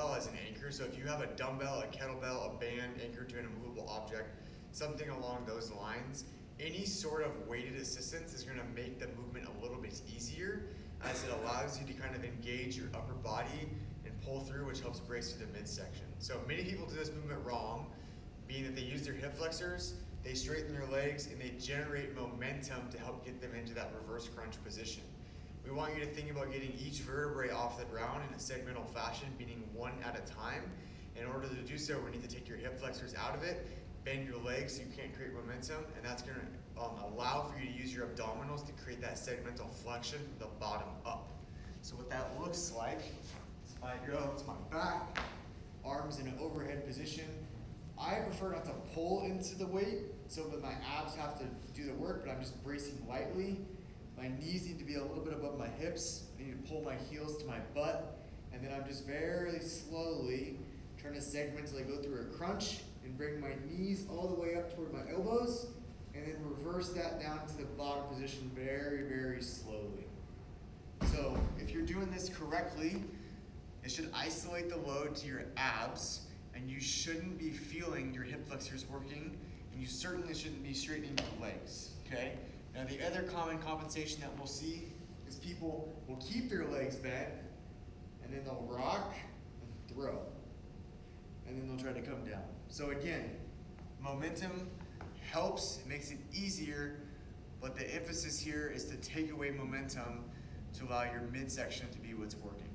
dumbbell as an anchor. So if you have a dumbbell, a kettlebell, a band anchored to an immovable object, something along those lines, any sort of weighted assistance is gonna make the movement a little bit easier, as it allows you to kind of engage your upper body and pull through, which helps brace through the midsection. So many people do this movement wrong, being that they use their hip flexors, they straighten their legs, and they generate momentum to help get them into that reverse crunch position. We want you to think about getting each vertebrae off the ground in a segmental fashion, meaning one at a time. In order to do so, we need to take your hip flexors out of it, bend your legs so you can't create momentum, and that's going to allow for you to use your abdominals to create that segmental flexion from the bottom up. So what that looks like is if I go to my back, arms in an overhead position. I prefer not to pull into the weight so that my abs have to do the work, but I'm just bracing lightly. My knees need to be a little bit above my hips. I need to pull my heels to my butt, and then I'm just very slowly trying to segment until I go through a crunch and bring my knees all the way up toward my elbows, and then reverse that down to the bottom position very, very slowly. So if you're doing this correctly, it should isolate the load to your abs, and you shouldn't be feeling your hip flexors working, and you certainly shouldn't be straightening your legs, okay? Now the other common compensation that we'll see is people will keep their legs bent, and then they'll rock and throw, and then they'll try to come down. So again, momentum helps, it makes it easier, but the emphasis here is to take away momentum to allow your midsection to be what's working.